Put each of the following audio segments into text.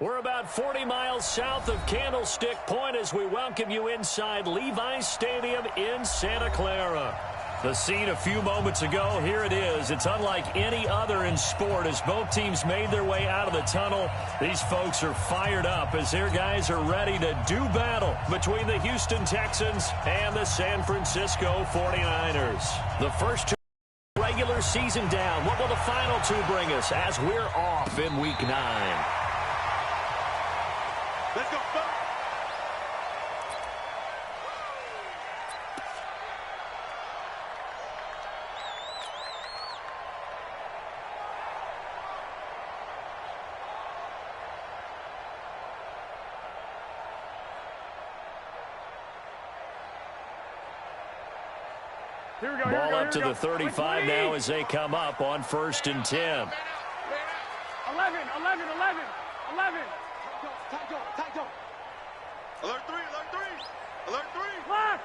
We're about 40 miles south of Candlestick Point as we welcome you inside Levi's Stadium in Santa Clara. The scene a few moments ago, here it is. It's unlike any other in sport as both teams made their way out of the tunnel. These folks are fired up as their guys are ready to do battle between the Houston Texans and the San Francisco 49ers. The first two regular season down. What will the final two bring us as we're off in Week 9? Let's go. Ball up to the 35 now as they come up on 1st and 10. 11. Alert 3. Lock.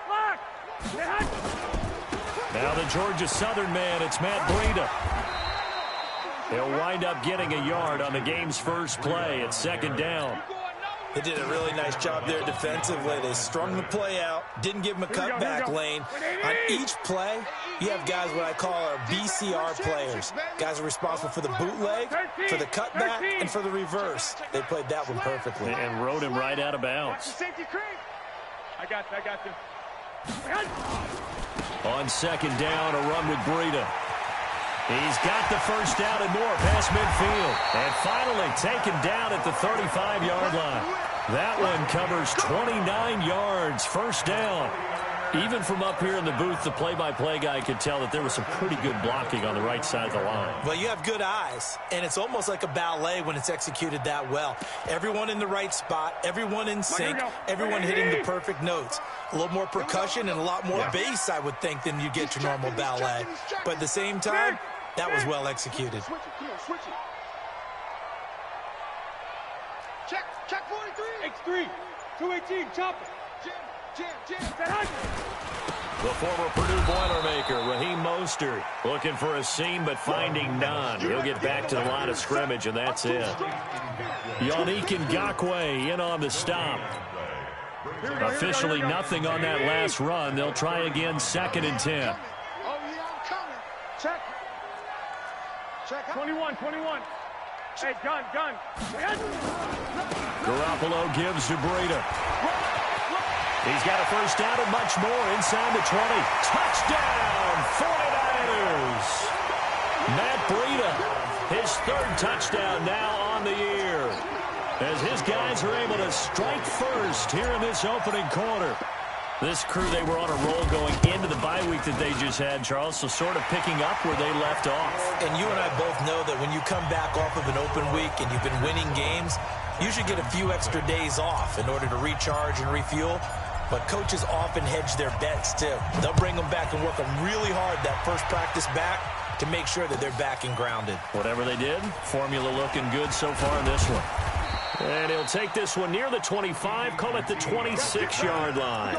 Now the Georgia Southern man, it's Matt Breida. He'll wind up getting a yard on the game's first play at 2nd down. They did a really nice job there defensively. They strung the play out, didn't give him a cutback lane. On each play, you have guys what I call our BCR players. Guys are responsible for the bootleg, for the cutback, and for the reverse. They played that one perfectly. And rode him right out of bounds. I got you. On 2nd down, a run with Breida. He's got the first down and more past midfield. And finally taken down at the 35-yard line. That one covers 29 yards, first down. Even from up here in the booth, the play-by-play guy could tell that there was some pretty good blocking on the right side of the line. Well, you have good eyes, and it's almost like a ballet when it's executed that well. Everyone in the right spot, everyone in sync, everyone hitting the perfect notes. A little more percussion and a lot more bass, I would think, than you get your normal ballet. But at the same time, that was well executed. Switch it. Check 43. X3. 218. Chop it. Jam. The former Purdue Boilermaker, Raheem Mostert, looking for a seam but finding none. He'll get back to the line of scrimmage, and that's it. Yannick Ngakoue in on the stop. Officially nothing on that last run. They'll try again 2nd and 10. Oh, yeah, I'm coming. Check. 21. Hey, gun. Garoppolo gives to Breida. He's got a first down and much more inside the 20. Touchdown, 49ers. Matt Breida, his 3rd touchdown now on the year. As his guys are able to strike first here in this opening quarter. This crew, they were on a roll going into the bye week that they just had, Charles, so sort of picking up where they left off. And you and I both know that when you come back off of an open week and you've been winning games, you should get a few extra days off in order to recharge and refuel. But coaches often hedge their bets, too. They'll bring them back and work them really hard that first practice back to make sure that they're back and grounded. Whatever they did, formula looking good so far in this one. And he'll take this one near the 25, call it the 26-yard line.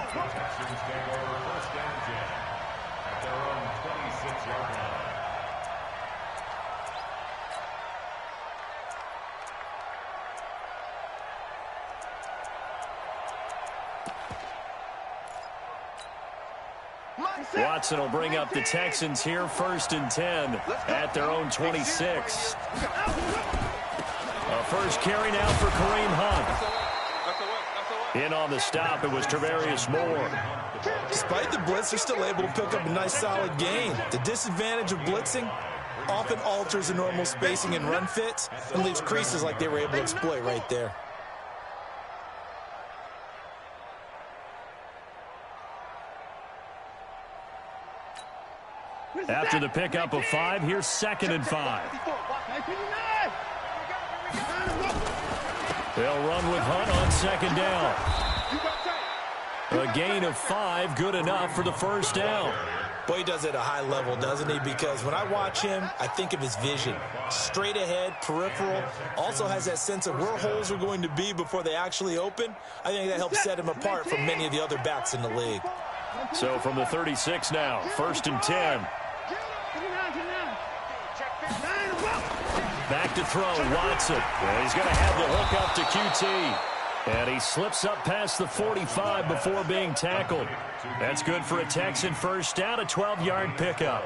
Watson will bring up the Texans here 1st and 10 at their own 26. A first carry now for Kareem Hunt. In on the stop, it was Tarvarius Moore. Despite the blitz, they're still able to pick up a nice solid gain. The disadvantage of blitzing often alters the normal spacing and run fits and leaves creases like they were able to exploit right there. After the pickup of 5, here's 2nd and 5. They'll run with Hunt on 2nd down. A gain of 5, good enough for the first down. Boy, he does it at a high level, doesn't he? Because when I watch him, I think of his vision. Straight ahead, peripheral, also has that sense of where holes are going to be before they actually open. I think that helps set him apart from many of the other backs in the league. So from the 36 now, 1st and 10. Back to throw, Watson. And he's going to have the hook up to QT. And he slips up past the 45 before being tackled. That's good for a Texan first down, a 12-yard pickup.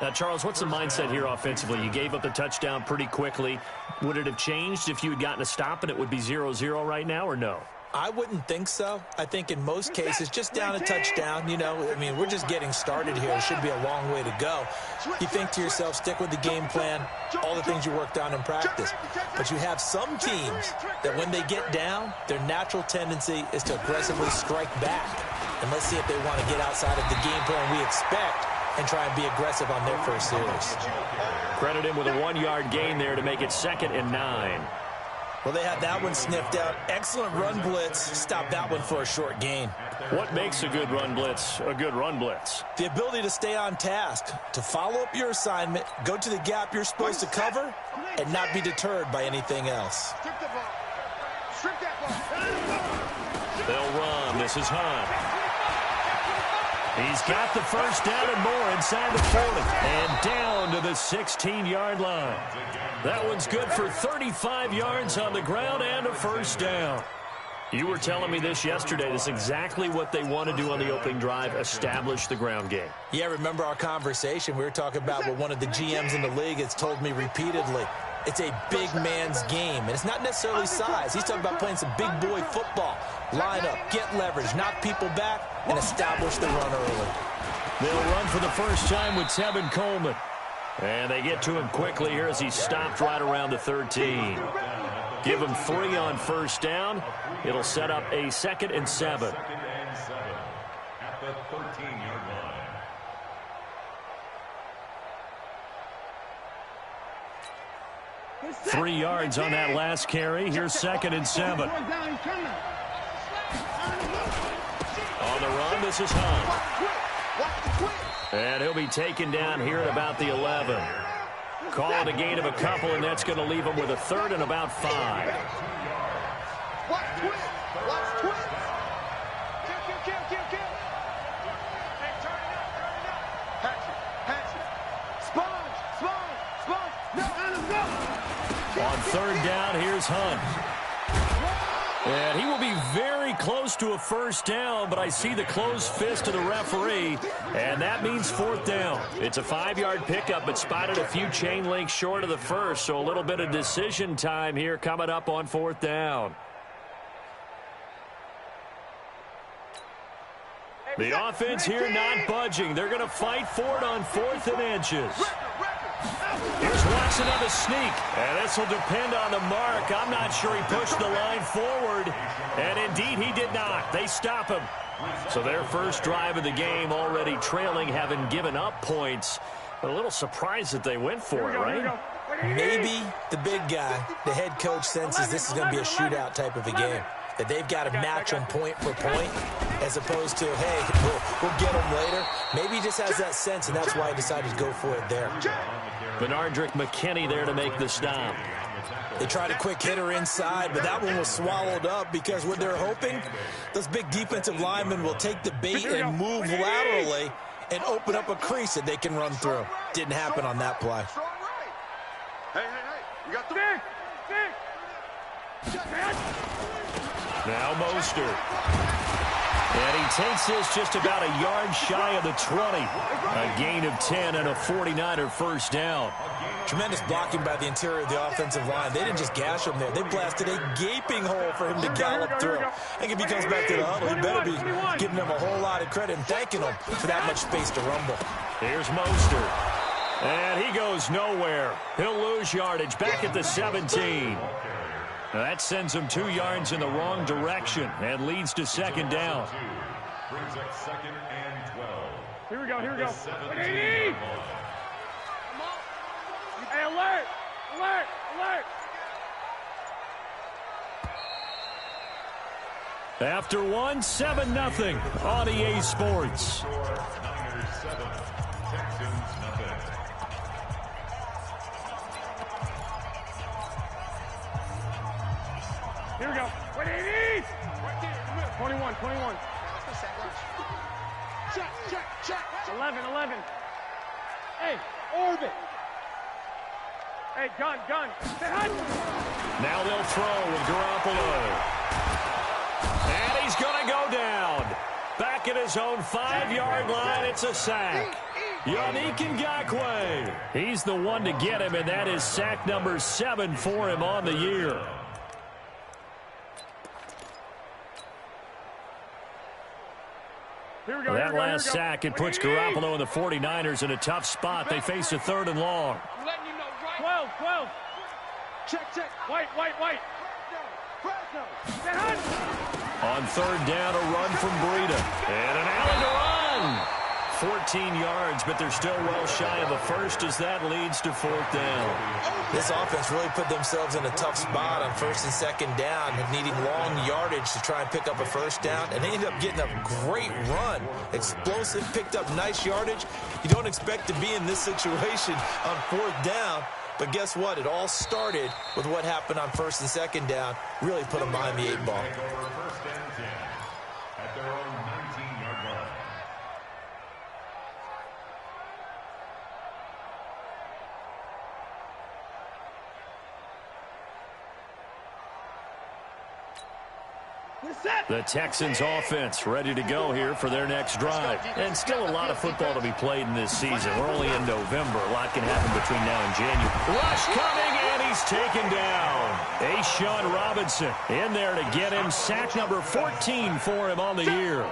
Now, Charles, what's the mindset here offensively? You gave up the touchdown pretty quickly. Would it have changed if you had gotten a stop and it would be 0-0 right now, or no? I wouldn't think so. I think in most cases, just down a touchdown, you know, I mean, we're just getting started here. It should be a long way to go. You think to yourself, stick with the game plan, all the things you worked on in practice. But you have some teams that when they get down, their natural tendency is to aggressively strike back. And let's see if they want to get outside of the game plan we expect and try and be aggressive on their first series. Credit him with a 1-yard gain there to make it 2nd and 9. Well, they had that one sniffed out. Excellent run blitz. Stop that one for a short gain. What makes a good run blitz a good run blitz? The ability to stay on task, to follow up your assignment, go to the gap you're supposed to cover, and not be deterred by anything else. They'll run. This is Hunt. He's got the first down and more inside the 40. And down to the 16-yard line. That one's good for 35 yards on the ground and a first down. You were telling me this yesterday. This is exactly what they want to do on the opening drive, establish the ground game. Yeah, remember our conversation. We were talking about what one of the GMs in the league has told me repeatedly. It's a big man's game, and it's not necessarily size. He's talking about playing some big boy football. Line up, get leverage, knock people back, and establish the run early. They'll run for the first time with Tevin Coleman. And they get to him quickly here as he's stopped right around the 13. Give him 3 on first down. It'll set up a 2nd and 7. At the 13-yard line. Three yards on that last carry. Here's 2nd and 7. On the run, this is Hunt. And he'll be taken down here at about the 11. Call it a gain of a couple, and that's going to leave him with a 3rd and about 5. On 3rd down, here's Hunt. And he will be very close to a first down, but I see the closed fist of the referee, and that means 4th down. It's a 5-yard pickup, but spotted a few chain links short of the first, so a little bit of decision time here coming up on 4th down. The offense here not budging. They're going to fight for it on 4th and inches. Here's Watson on the sneak, and this will depend on the mark. I'm not sure he pushed the line forward, and indeed he did not. They stop him. So their first drive of the game already trailing, having given up points. But a little surprised that they went for it, right? Maybe the big guy, the head coach, senses this is going to be a shootout type of a game. That they've got to match them point for point, as opposed to, hey, we'll get them later. Maybe he just has that sense, and that's why he decided to go for it there. Benardrick McKinney there to make the stop. They tried a quick hitter inside, but that one was swallowed up because what they're hoping, those big defensive linemen will take the bait and move laterally and open up a crease that they can run through. Didn't happen on that play. Hey, you got the Now Mostert. And he takes this just about a yard shy of the 20. A gain of 10 and a 49er first down. Tremendous blocking by the interior of the offensive line. They didn't just gash him there. They blasted a gaping hole for him to gallop through. I think if he comes back to the huddle, he better be giving them a whole lot of credit and thanking them for that much space to rumble. Here's Mostert. And he goes nowhere. He'll lose yardage back at the 17. Now that sends him 2 yards in the wrong direction and leads to 2nd down. Brings up 2nd and 12. Here we go, here we go. Hey, alert! Alert! Alert! After 1, 7-0 on EA Sports. Niners 7, Texans nothing. Here we go. 21, 21. Check. 11. Hey, orbit. Hey, gun. Now they'll throw with Garoppolo. And he's going to go down. Back at his own 5-yard line, it's a sack. Yannick Ngakoue. He's the one to get him, and that is sack number 7 for him on the year. That last sack, it puts Garoppolo and the 49ers in a tough spot. They face a 3rd and long. I'm letting you know, 12. Check. White. On 3rd down, a run from Breida. And an alley to run. 14 yards, but they're still well shy of a first as that leads to 4th down. This offense really put themselves in a tough spot on 1st and 2nd down, needing long yardage to try and pick up a 1st down, and they ended up getting a great run. Explosive, picked up nice yardage. You don't expect to be in this situation on 4th down, but guess what? It all started with what happened on 1st and 2nd down. Really put them behind the 8 ball. First and 10 at their own 19-yard line. The Texans offense ready to go here for their next drive. And still a lot of football to be played in this season. We're only in November. A lot can happen between now and January. Rush coming, and he's taken down. A'Shawn Robinson in there to get him. Sack number 14 for him on the year.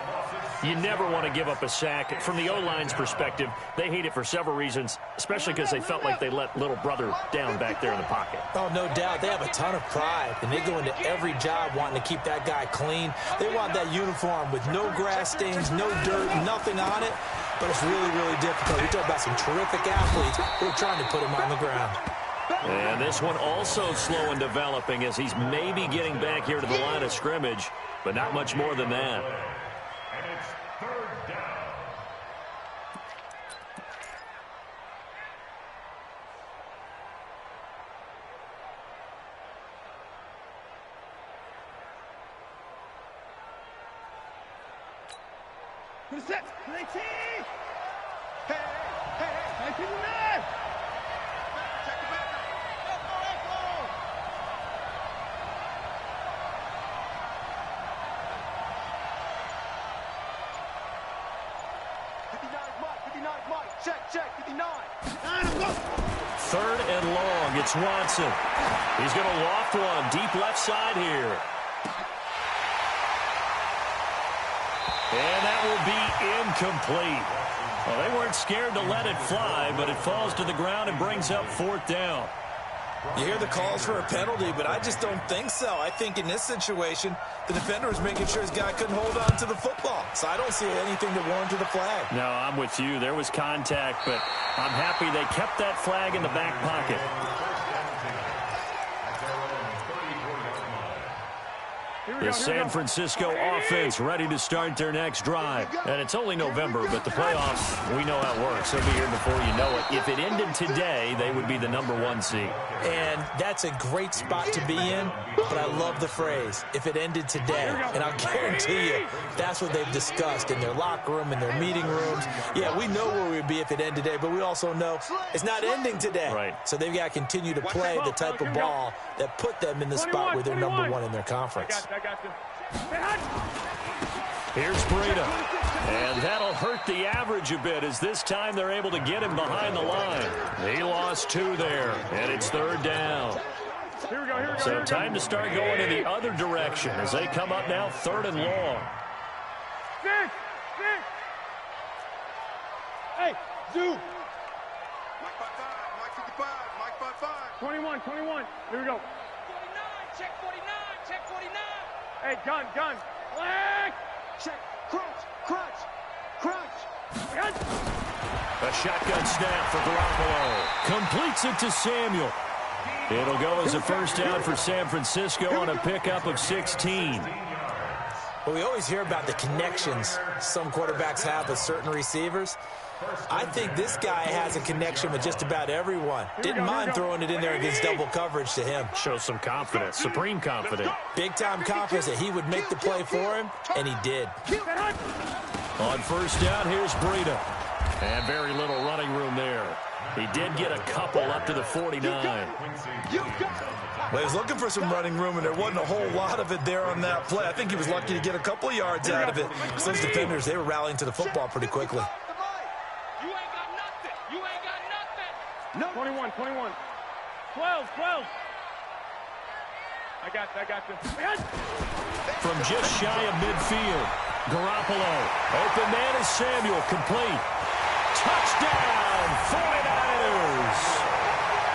You never want to give up a sack. From the O-line's perspective, they hate it for several reasons, especially because they felt like they let little brother down back there in the pocket. Oh, no doubt. They have a ton of pride, and they go into every job wanting to keep that guy clean. They want that uniform with no grass stains, no dirt, nothing on it. But it's really, really difficult. We talk about some terrific athletes who are trying to put him on the ground. And this one also slow in developing as he's maybe getting back here to the line of scrimmage, but not much more than that. And it's 3rd down. Set. Hey. Check the man. Check the back. Go. 59 Mike. Check. 59. 3rd and long. It's Watson. He's going to loft one deep left side here. And that will be incomplete. Well, they weren't scared to let it fly, but it falls to the ground and brings up 4th down. You hear the calls for a penalty, but I just don't think so. I think in this situation, the defender was making sure his guy couldn't hold on to the football. So I don't see anything to warrant the flag. No, I'm with you. There was contact, but I'm happy they kept that flag in the back pocket. The San Francisco offense ready to start their next drive. And it's only November, but the playoffs, we know how it works. They'll be here before you know it. If it ended today, they would be the #1 seed. And that's a great spot to be in, but I love the phrase, if it ended today. And I'll guarantee you, that's what they've discussed in their locker room, in their meeting rooms. Yeah, we know where we'd be if it ended today, but we also know it's not ending today. Right. So they've got to continue to play the type of ball that put them in the spot where they're #1 in their conference. I got you. Here's Breida. And that'll hurt the average a bit as this time they're able to get him behind the line. He lost 2 there, and it's 3rd down. Here we go. So time to start going in the other direction as they come up now 3rd and long. 6. Hey, Zoo. Mike 55, Mike 55, Mike 55. 21. Here we go. 49, check 49. Hey, gun. Flag. Check. Crunch. A shotgun snap for Garoppolo. Completes it to Samuel. It'll go as a 1st down for San Francisco on a pickup of 16. Well, we always hear about the connections some quarterbacks have with certain receivers. I think this guy has a connection with just about everyone. Didn't mind throwing it in there against double coverage to him. Shows some confidence, supreme confidence. Big-time confidence that he would make the play for him, and he did. On 1st down, here's Breida. And very little running room there. He did get a couple up to the 49. Well, he was looking for some running room, and there wasn't a whole lot of it there on that play. I think he was lucky to get a couple of yards out of it. So those defenders, they were rallying to the football pretty quickly. You ain't got nothing. You ain't got nothing. No. 21, 21. 12, 12. I got this. From just shy of midfield, Garoppolo. Open man is Samuel, complete. Touchdown, 49ers.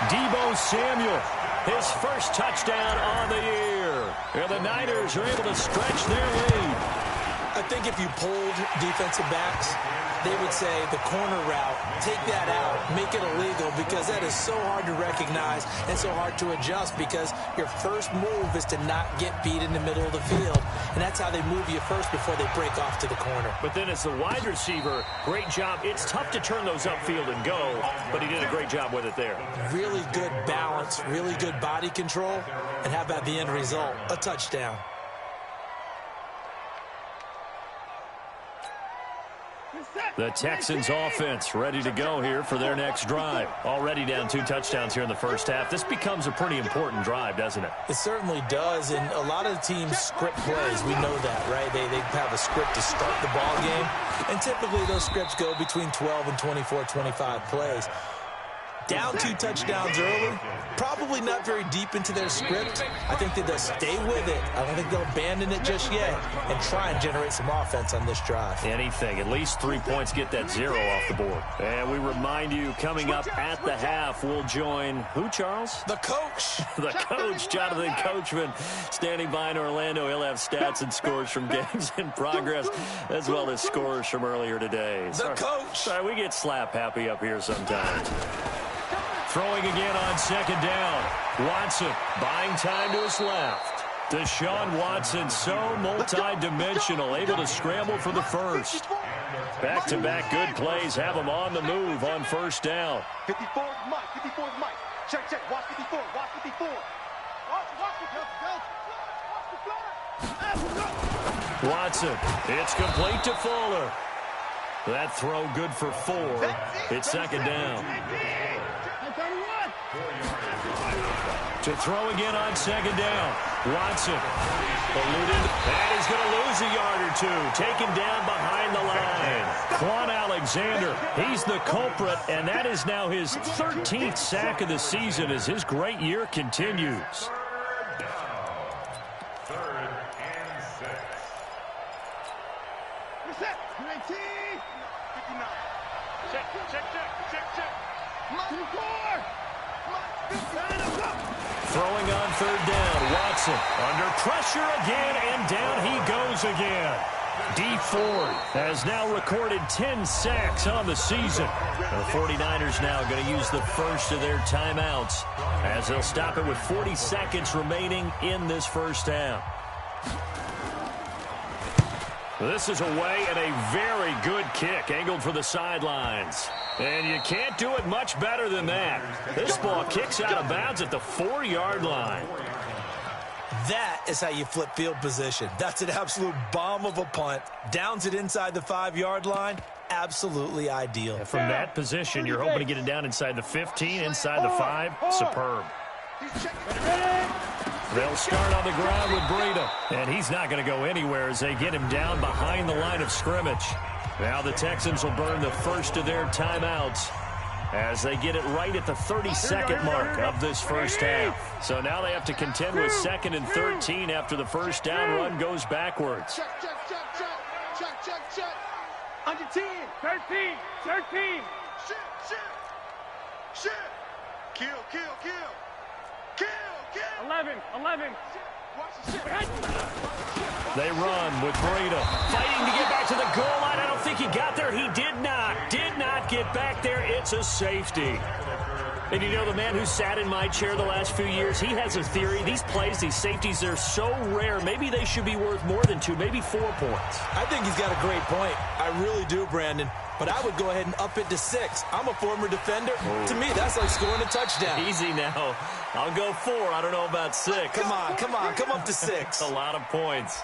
Deebo Samuel, his first touchdown on the year. And the Niners are able to stretch their lead. I think if you polled defensive backs, they would say the corner route, take that out, make it illegal, because that is so hard to recognize and so hard to adjust, because your first move is to not get beat in the middle of the field, and that's how they move you first before they break off to the corner. But then as the wide receiver, great job. It's tough to turn those upfield and go, but he did a great job with it there. Really good balance, really good body control, and how about the end result? A touchdown. The Texans offense ready to go here for their next drive. Already down 2 touchdowns here in the first half. This becomes a pretty important drive, doesn't it? It certainly does, and a lot of the teams script plays. We know that, right? They have a script to start the ball game, and typically those scripts go between 12 and 24, 25 plays. Down 2 touchdowns early, probably not very deep into their script. I think that they'll stay with it. I don't think they'll abandon it just yet and try and generate some offense on this drive. Anything, at least 3 points, get that 0 off the board. And we remind you, coming up at the half, we'll join who, Charles? The coach. The coach, Jonathan Coachman, standing by in Orlando. He'll have stats and scores from games in progress, as well as scores from earlier today. The coach. Sorry, we get slap happy up here sometimes. Throwing again on second down. Watson buying time to his left. Deshaun Watson, so multi-dimensional, able to scramble for the first. Back-to-back good plays have him on the move on first down. 54 is Mike. 54 is Mike. Check, check. Watch 54. Watch 54. Watson, it's complete to Fuller. That throw good for 4. It's second down. To throw again on second down. Watson eluded, and he's going to lose a yard or 2. Taken down behind the line. Quan Alexander, he's the culprit, and that is now his 13th sack of the season as his great year continues. Third and 6. Reset. 19. 59. Check, check, check, check, check. 54. Throwing on third down, Watson under pressure again, and down he goes again. Dee Ford has now recorded 10 sacks on the season. The 49ers now going to use the first of their timeouts as they'll stop it with 40 seconds remaining in this first half. This is away and a very good kick angled for the sidelines. And you can't do it much better than that. This ball kicks out of bounds at the 4-yard line. That is how you flip field position. That's an absolute bomb of a punt. Downs it inside the 5-yard line. Absolutely ideal. And from that position, you're hoping to get it down inside the 15, inside the 5. Superb. They'll start on the ground with Breida. And he's not going to go anywhere as they get him down behind the line of scrimmage. Now the Texans will burn the first of their timeouts as they get it right at the 32nd mark of this first half. So now they have to contend with 2nd and 13 after the first down run goes backwards. Check, check, check, check. Check, check, check. Under 10. 13. 13. Shit, shit. Shit. Kill, kill, kill. Kill, kill. 11. 11. Watch the shit. They run with Breida fighting to get back to the goal line. I don't think he got there. He did not get back there. It's a safety. And you know, the man who sat in my chair the last few years, he has a theory. These plays, these safeties, they're so rare. Maybe they should be worth more than 2, maybe 4 points. I think he's got a great point. I really do, Brandon. But I would go ahead and up it to 6. I'm a former defender. To me, that's like scoring a touchdown. Easy now. I'll go 4. I don't know about 6. Come on, come on, come up to 6. A lot of points.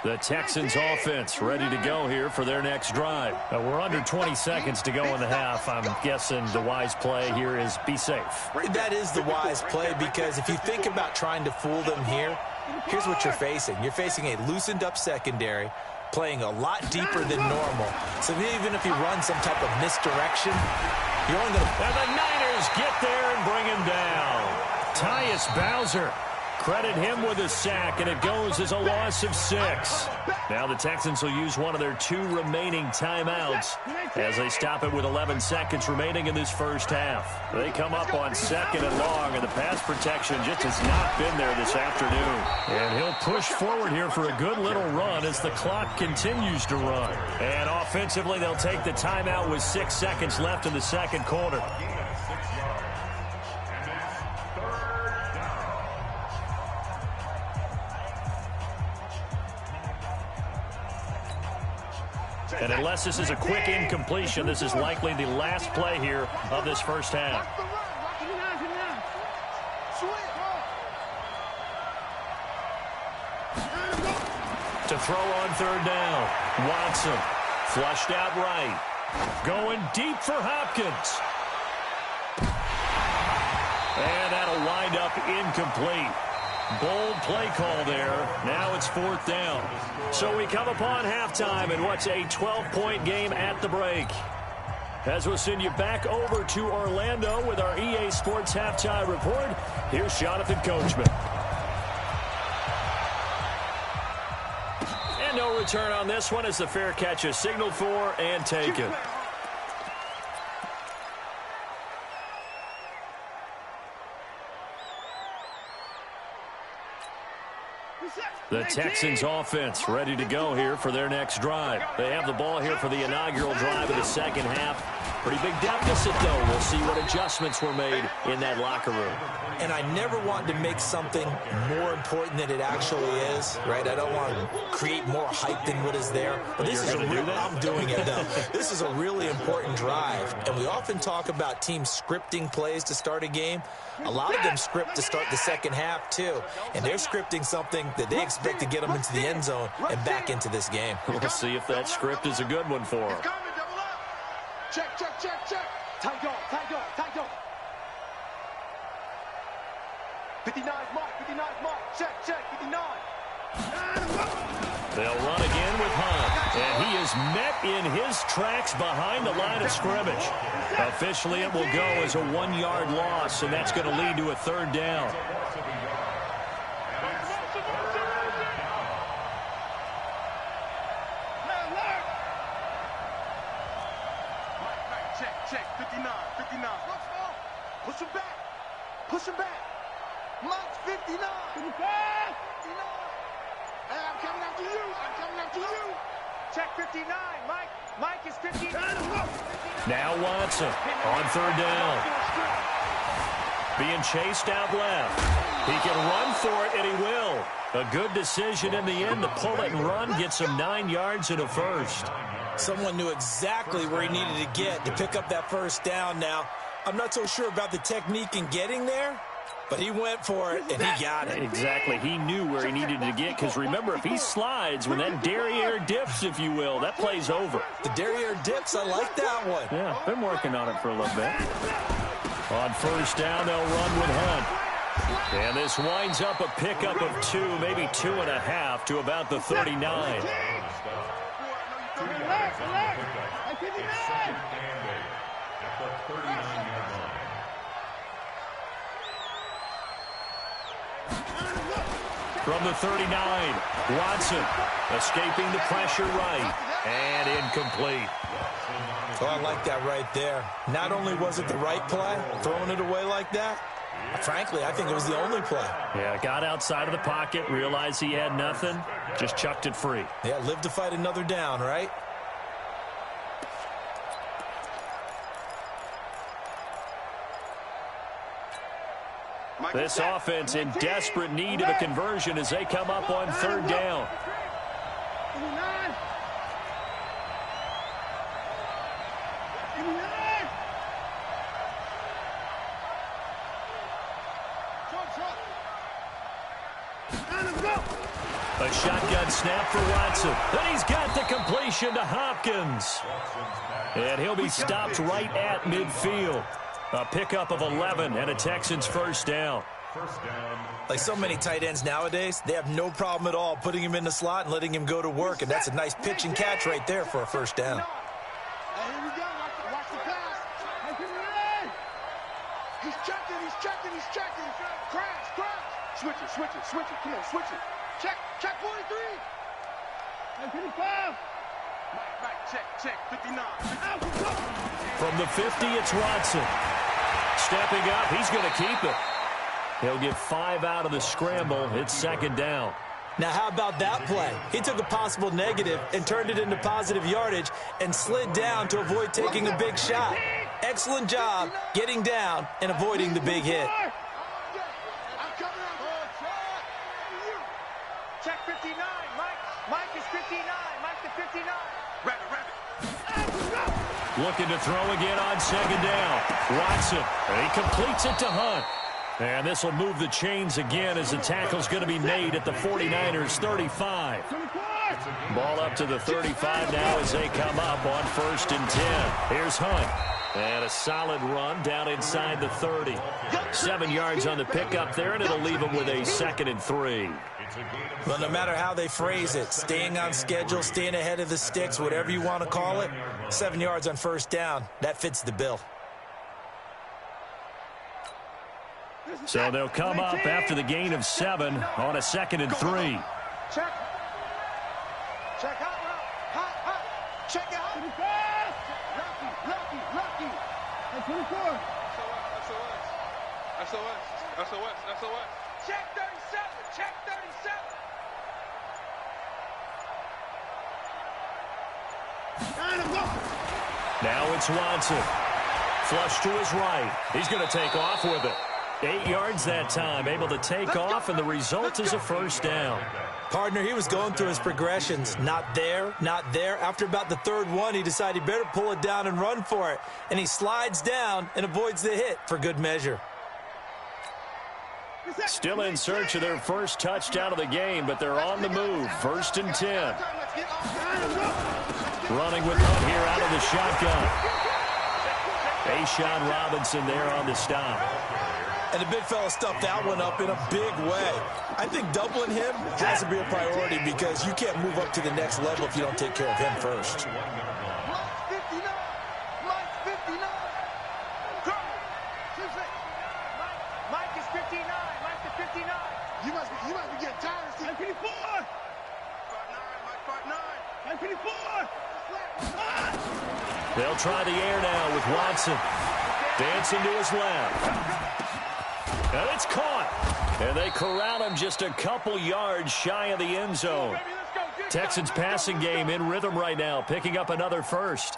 The Texans offense ready to go here for their next drive. We're under 20 seconds to go in the half. I'm guessing the wise play here is be safe. That is the wise play, because if you think about trying to fool them here, here's what you're facing. You're facing a loosened up secondary, playing a lot deeper than normal. So even if you run some type of misdirection, you're only going to... And the Niners get there and bring him down. Tyus Bowser. Credit him with a sack, and it goes as a loss of 6. Now the Texans will use one of their 2 remaining timeouts as they stop it with 11 seconds remaining in this first half. They come up on 2nd and long, and the pass protection just has not been there this afternoon. And he'll push forward here for a good little run as the clock continues to run. And offensively, they'll take the timeout with 6 seconds left in the second quarter. And unless this is a quick incompletion, this is likely the last play here of this first half. To throw on 3rd down. Watson flushed out right. Going deep for Hopkins. And that'll wind up incomplete. Bold play call there. Now it's 4th down. So we come upon halftime in what's a 12-point game at the break. As we'll send you back over to Orlando with our EA Sports Halftime Report, here's Jonathan Coachman. And no return on this one as the fair catch is signaled for and taken. The Texans offense ready to go here for their next drive. They have the ball here for the inaugural drive of the second half. Pretty big deficit, though. We'll see what adjustments were made in that locker room. And I never want to make something more important than it actually is, right? I don't want to create more hype than what is there. But this is I'm doing it, though. This is a really important drive. And we often talk about teams scripting plays to start a game. A lot of them script to start the second half, too. And they're scripting something that they expect to get them into the end zone and back into this game. We'll see if that script is a good one for them. Check, check, check, check. Tight dog, tight dog, tight dog. 59 mark, 59 mark. Check, check, 59. They'll run again with Hunt, and he is met in his tracks behind the line of scrimmage. Officially, it will go as a 1-yard loss, and that's going to lead to a 3rd down. Check, check, 59, 59. Push him back. Push him back. Mike's 59. 59. Hey, I'm coming after you. I'm coming after you. Check 59. Mike is 59. Now Watson on 3rd down. Being chased out left. He can run for it, and he will. A good decision in the end to pull it and run, gets him 9 yards and a first. Someone knew exactly where he needed to get to pick up that first down now. I'm not so sure about the technique in getting there, but he went for it, and he got it. Exactly. He knew where he needed to get, because remember, if he slides, when that derriere dips, if you will, that play's over. The derriere dips, I like that one. Yeah, been working on it for a little bit. On 1st down, they'll run with Hunt. And this winds up a pickup of 2, maybe 2.5 to about the 39. From the 39, Watson escaping the pressure right, and incomplete. Oh, I like that right there. Not only was it the right play, throwing it away like that, frankly, I think it was the only play. Yeah, got outside of the pocket, realized he had nothing, just chucked it free. Yeah, live to fight another down, right? This offense in desperate need of a conversion as they come up on 3rd down. A shotgun snap for Watson. Then he's got the completion to Hopkins. And he'll be stopped right at midfield. A pickup of 11 and a Texans first down. Like so many tight ends nowadays, they have no problem at all putting him in the slot and letting him go to work. And that's a nice pitch and catch right there for a first down. Here we go. Watch the pass. He's checking. Crash. Switch it. Come on, switch it. Check 43. 55. Mike, check. 59. From the 50, it's Watson. Stepping up, he's going to keep it. He'll get 5 out of the scramble. It's second down. Now, how about that play? He took a possible negative and turned it into positive yardage and slid down to avoid taking a big shot. Excellent job getting down and avoiding the big hit. Check 59. Mike is 59. Mike to 59. Rabbit. Looking to throw again on second down. Watson, he completes it to Hunt. And this will move the chains again as the tackle's going to be made at the 49ers 35. Ball up to the 35 now as they come up on 1st and 10. Here's Hunt. And a solid run down inside the 30. 7 yards on the pickup there, and it'll leave them with a 2nd and 3. Well, no matter how they phrase it, staying on schedule, staying ahead of the sticks, whatever you want to call it, 7 yards on first down, that fits the bill. So they'll come up after the gain of 7 on a 2nd and 3. Check hot. Check it out. Lucky. And 24. SOS. Check 37. Now it's Watson. Flush to his right. He's going to take off with it. 8 yards that time, able to take off, and the result is a first down. Partner, he was going through his progressions. Not there. After about the 3rd one, he decided he better pull it down and run for it. And he slides down and avoids the hit for good measure. Still in search of their first touchdown of the game, but they're on the move. 1st and 10. Running with Hunt here out of the shotgun. Ashawn Robinson there on the stop. And the big fella stuffed that one up in a big way. I think doubling him has to be a priority because you can't move up to the next level if you don't take care of him first. Mike's 59. Mike is 59. Mike to 59. You must be getting tired of seeing 54. 59. Mike 59. 54. They'll try the air now with Watson. Dancing to his left. And it's caught. And they corral him just a couple yards shy of the end zone. Texans passing game in rhythm right now, picking up another first.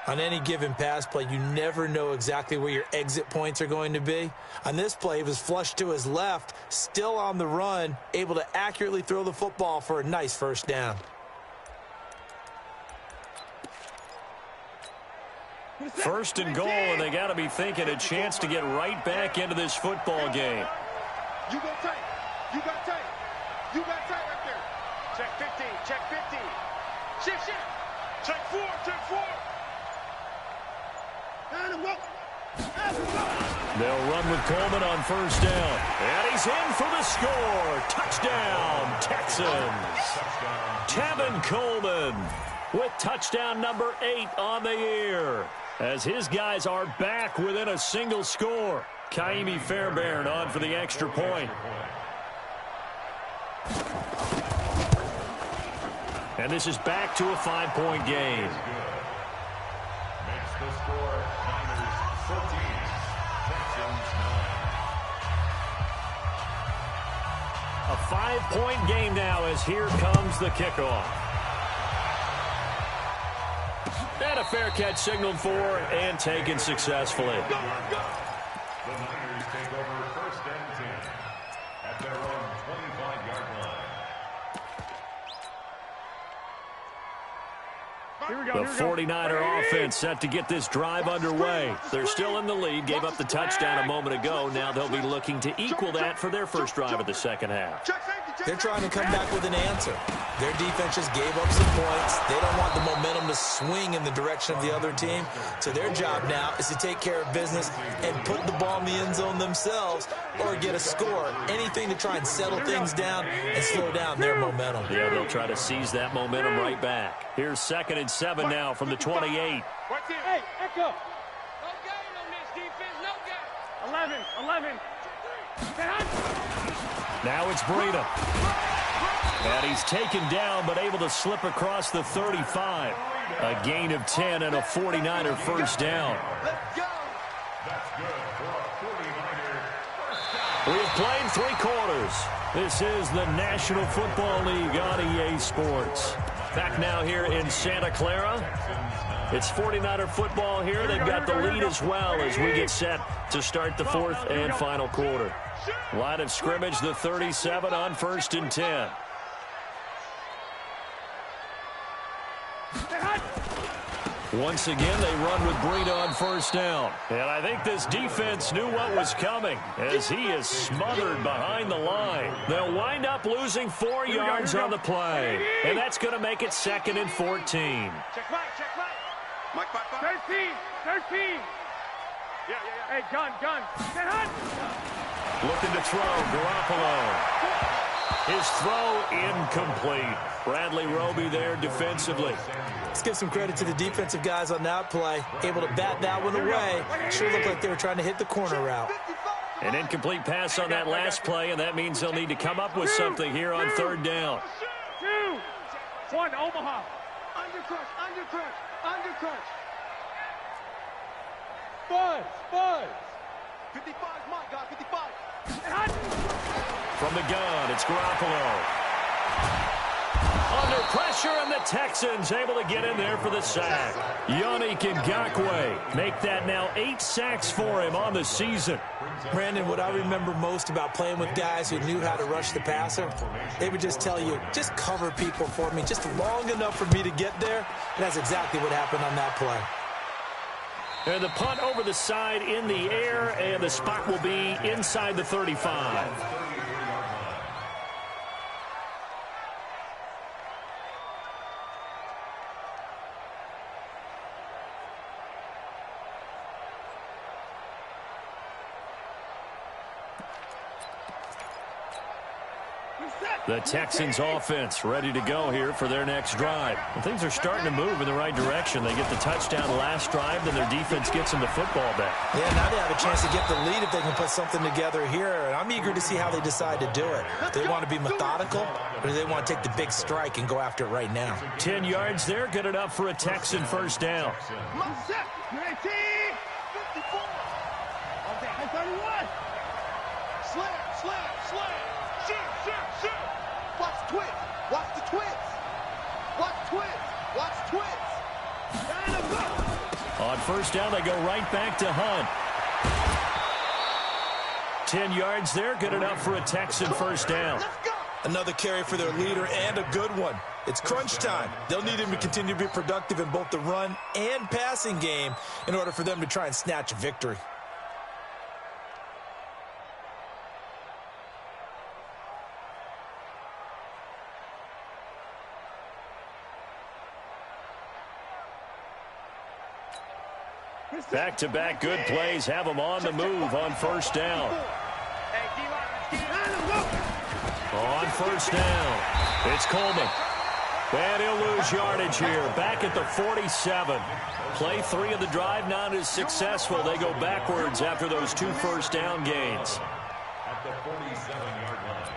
On any given pass play, you never know exactly where your exit points are going to be. On this play, he was flushed to his left, still on the run, able to accurately throw the football for a nice first down. First and goal, and they got to be thinking a chance to get right back into this football game. You got tight right there. Check 15. Shift. Check 4. They'll run with Coleman on first down. And he's in for the score. Touchdown, Texans. Tevin Coleman with touchdown number 8 on the year, as his guys are back within a single score. Kaimi Fairbairn on for the extra point. And this is back to a 5-point game. Makes the score Niners 14, Texans 9. A 5-point game now as here comes the kickoff. And a fair catch signaled for and taken successfully. The Niners take over 1st and 10 at their own 25-yard line. The 49er offense set to get this drive underway. They're still in the lead, gave up the touchdown a moment ago. Now they'll be looking to equal that for their first drive of the second half. They're trying to come back with an answer. Their defense just gave up some points. They don't want the momentum to swing in the direction of the other team. So their job now is to take care of business and put the ball in the end zone themselves or get a score. Anything to try and settle things down and slow down their momentum. Yeah, they'll try to seize that momentum right back. Here's 2nd and 7 now from the 28. Hey, Echo. No gain on this defense, no gain. 11. Now it's Breida. And he's taken down, but able to slip across the 35. A gain of 10 and a 49er first down. Let's go. That's good for a 49er first down. We've played 3 quarters. This is the National Football League on EA Sports. Back now here in Santa Clara. It's 49er football here. They've got the lead as well as we get set to start the 4th and final quarter. Line of scrimmage, the 37 on 1st and 10. Once again, they run with Breida on first down. And I think this defense knew what was coming as he is smothered behind the line. They'll wind up losing 4 yards on the play. And that's going to make it 2nd and 14. Check right. Mike. 13. Yeah. Hey, gun. Looking to throw, Garoppolo. His throw incomplete. Bradley Roby there defensively. Let's give some credit to the defensive guys on that play. Able to bat that one away. Sure looked like they were trying to hit the corner route. An incomplete pass on that last play, and that means they'll need to come up with something here on 3rd down. 2, 1, Omaha. Undercrush. Buzz. 55, Mike, guys, 55. From the gun, it's Garoppolo. Under pressure, and the Texans able to get in there for the sack. Yannick Ngakoue make that now 8 sacks for him on the season. Brandon, what I remember most about playing with guys who knew how to rush the passer, they would just tell you, just cover people for me just long enough for me to get there. And that's exactly what happened on that play. And the punt over the side in the air, and the spot will be inside the 35. The Texans offense ready to go here for their next drive. And things are starting to move in the right direction. They get the touchdown last drive, then their defense gets them the football back. Yeah, now they have a chance to get the lead if they can put something together here. And I'm eager to see how they decide to do it. Do they want to be methodical, or do they want to take the big strike and go after it right now? 10 yards there, good enough for a Texan first down. 19, 54. 31. Slam. Shoot. Watch the twins. On first down, they go right back to Hunt. 10 yards there, good enough for a Texan first down. Another carry for their leader, and a good one. It's crunch time. They'll need him to continue to be productive in both the run and passing game in order for them to try and snatch a victory. Back-to-back good plays have them on the move on first down. On first down, it's Coleman. And he'll lose yardage here. Back at the 47. Play 3 of the drive not as successful. They go backwards after those 2 first down gains. At the 47-yard line.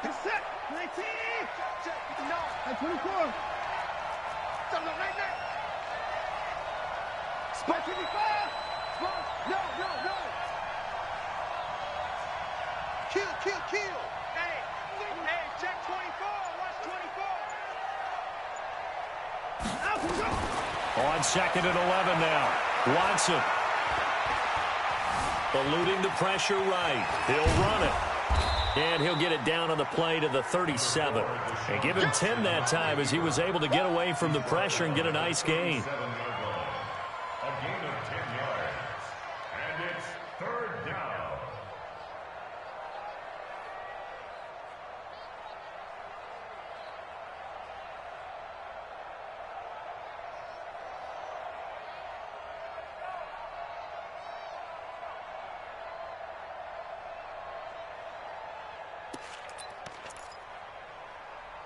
It's set. 19. Check. 59. 24. Right now. Spot 55. No. Kill. Hey, check 24. Watch 24. On 2nd and 11 now. Watson. Eluding the pressure right. He'll run it. And he'll get it down on the play to the 37. And give him 10 that time as he was able to get away from the pressure and get a nice gain. A gain of 10 yards. And it's third down.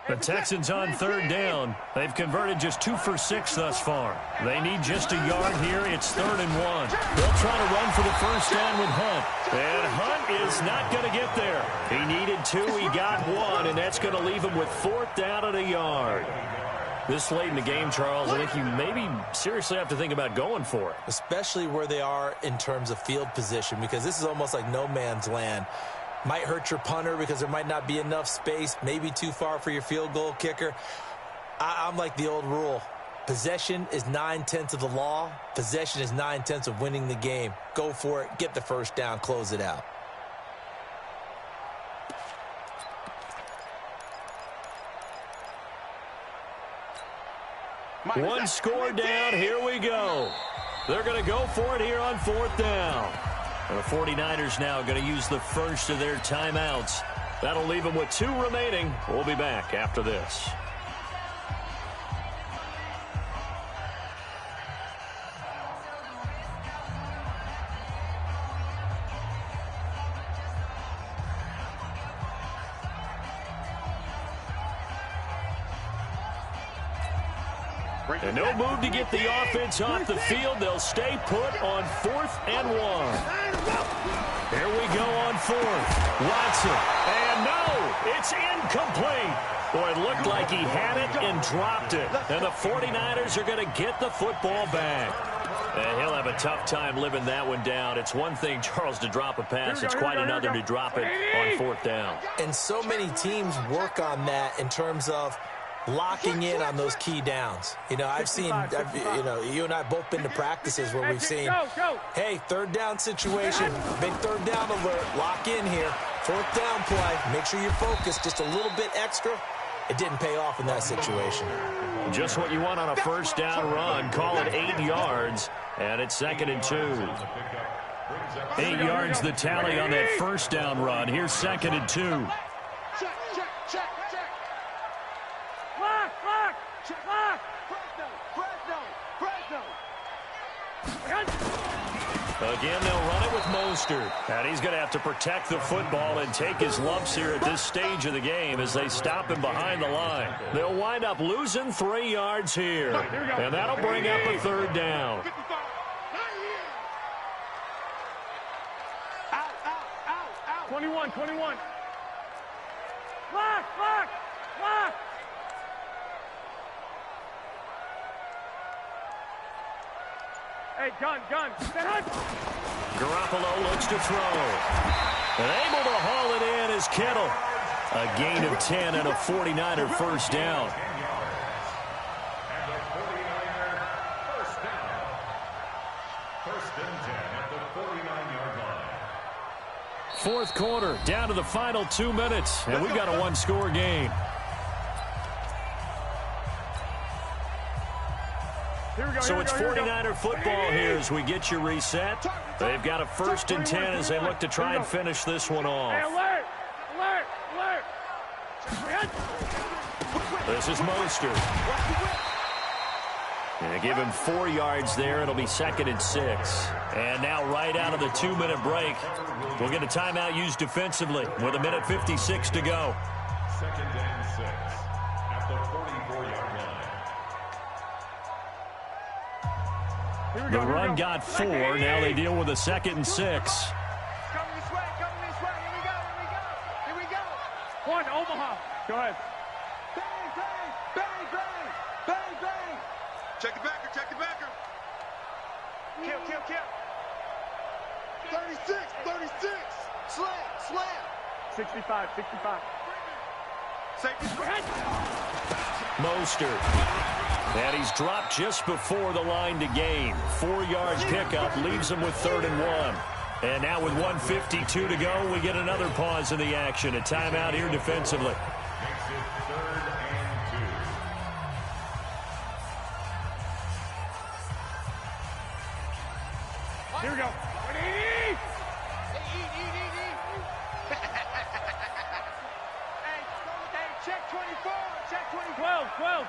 The Texans on third down. They've converted just 2 for 6 thus far. They need just a yard here. It's 3rd and 1. They'll try to run for the first down with Hunt. And Hunt is not going to get there. He needed 2. He got 1, and that's going to leave him with 4th down and a yard. This late in the game, Charles, I think you maybe seriously have to think about going for it. Especially where they are in terms of field position, because this is almost like no man's land. Might hurt your punter because there might not be enough space, maybe too far for your field goal kicker. I'm like the old rule. Possession is 9/10 of the law. Possession is 9/10 of winning the game. Go for it. Get the first down. Close it out. One score down. Here we go. They're going to go for it here on 4th down. And the 49ers now going to use the first of their timeouts. That'll leave them with 2 remaining. We'll be back after this. And no move to get the offense off the field. They'll stay put on 4th and 1. Here we go on 4th. Watson. And no, it's incomplete. Boy, it looked like he had it and dropped it. And the 49ers are going to get the football back. And he'll have a tough time living that one down. It's one thing, Charles, to drop a pass. It's quite another to drop it on 4th down. And so many teams work on that in terms of locking in on those key downs. You know, I've seen, you and I both been to practices where we've seen, hey, 3rd down situation, big 3rd down alert, lock in here, 4th down play, make sure you're focused just a little bit extra. It didn't pay off in that situation. Just what you want on a first down run. Call it 8 yards, and it's 2nd and 2. 8 yards the tally on that first down run. Here's 2nd and 2. Again, they'll run it with Mostert. And he's going to have to protect the football and take his lumps here at this stage of the game as they stop him behind the line. They'll wind up losing 3 yards here. And that'll bring up a 3rd down. Out. 21. Lock. Hey, gun. Garoppolo looks to throw. And able to haul it in is Kittle. A gain of 10 and a 49er first down. And the 49er first down. 1st and 10 at the 49-yard line. 4th quarter, down to the final 2 minutes. And we've got a 1-score game. So it's 49er football here as we get you reset. They've got a 1st and 10 as they look to try and finish this one off. Alert! This is Mostert. And give him 4 yards there. It'll be 2nd and 6. And now right out of the 2-minute break, we'll get a timeout used defensively with 1:56 to go. 2nd and 6 at the 44-yard line. The run got 4. Now they deal with a 2nd and 6. Coming this way. Here we go. One, Omaha. Go ahead. Bang. Check the backer. Kill. 36. Slam. 65. Safety. Mostert. And he's dropped just before the line to gain. 4 yards pickup leaves him with 3rd and 1. And now with 1:52 to go, we get another pause in the action. A timeout here defensively. Makes it 3rd and 2. Here we go. Hey, check 24. Check 24. 12.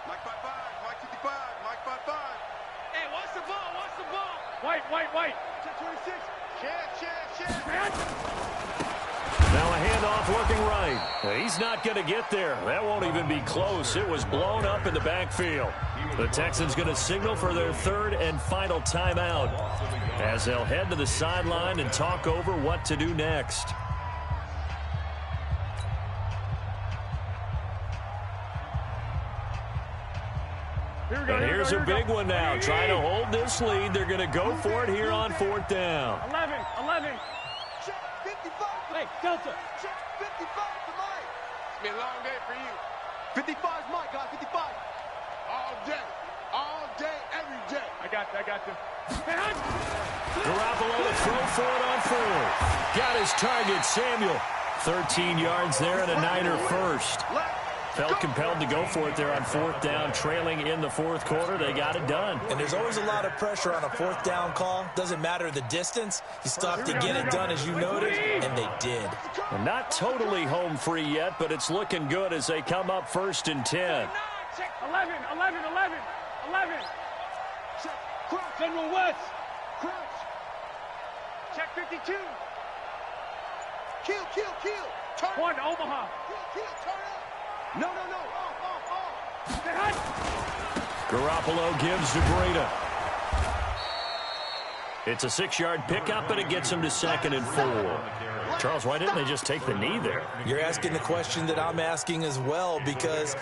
Mike 55. Mike 55. Mike 55. Hey, what's the ball? What's the ball? White. Check 26. Check. Now a handoff looking right. He's not going to get there. That won't even be close. It was blown up in the backfield. The Texans going to signal for their 3rd and final timeout as they'll head to the sideline and talk over what to do next. And here's a big one now. Trying to hold this lead. They're going to go for it here on 4th down. 11. Check 55. Hey, Delta. Check 55 for Mike. It's been a long day for you. 55 is Mike, guys. 55. All day, every day. I got you. Garoppolo to throw for it on 4th. Got his target, Samuel. 13 yards there and a Niner first. Felt compelled to go for it there on 4th down, trailing in the 4th quarter. They got it done. And there's always a lot of pressure on a 4th down call. Doesn't matter the distance. You still have to get it done, as you noted, and they did. Well, not totally home free yet, but it's looking good as they come up 1st and 10. Check 11. Check. Crouch. General West. Crouch. Check 52. Kill. Turn. 1, Omaha. Kill. Turn up. No. Off. Garoppolo gives to Breda. It's a 6-yard pickup, but it gets him to 2nd and 4. Charles, why didn't they just take the knee there? You're asking the question that I'm asking as well, because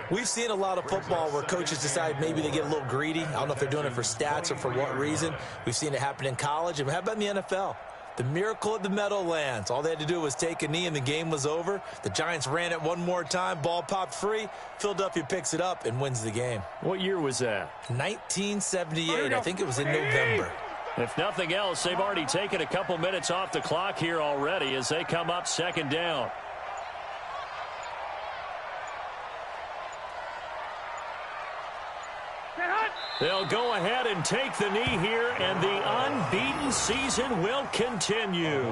we've seen a lot of football where coaches decide maybe they get a little greedy. I don't know if they're doing it for stats or for what reason. We've seen it happen in college. And how about in the NFL? The miracle at the Meadowlands. All they had to do was take a knee and the game was over. The Giants ran it one more time. Ball popped free. Philadelphia picks it up and wins the game. What year was that? 1978. I think it was in November. If nothing else, they've already taken a couple minutes off the clock here already as they come up 2nd down. They'll go ahead and take the knee here, and the unbeaten season will continue.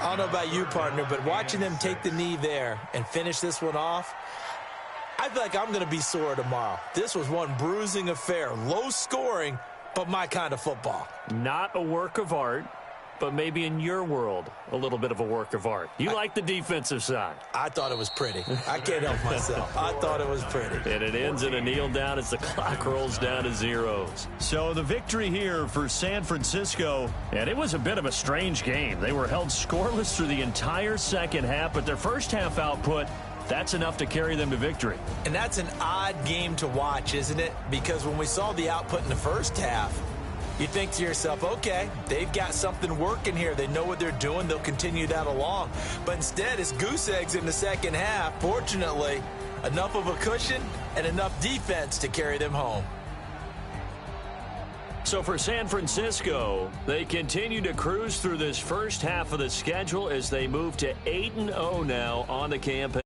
I don't know about you, partner, but watching them take the knee there and finish this one off, I feel like I'm going to be sore tomorrow. This was one bruising affair. Low scoring, but my kind of football. Not a work of art, but maybe in your world, a little bit of a work of art. You like the defensive side. I thought it was pretty. I can't help myself. I thought it was pretty. And it ends in a kneel down as the clock rolls down to zeros. So the victory here for San Francisco, and it was a bit of a strange game. They were held scoreless through the entire second half, but their first half output, that's enough to carry them to victory. And that's an odd game to watch, isn't it? Because when we saw the output in the first half, you think to yourself, okay, they've got something working here. They know what they're doing. They'll continue that along. But instead, it's goose eggs in the second half. Fortunately, enough of a cushion and enough defense to carry them home. So for San Francisco, they continue to cruise through this first half of the schedule as they move to 8-0 now on the campaign.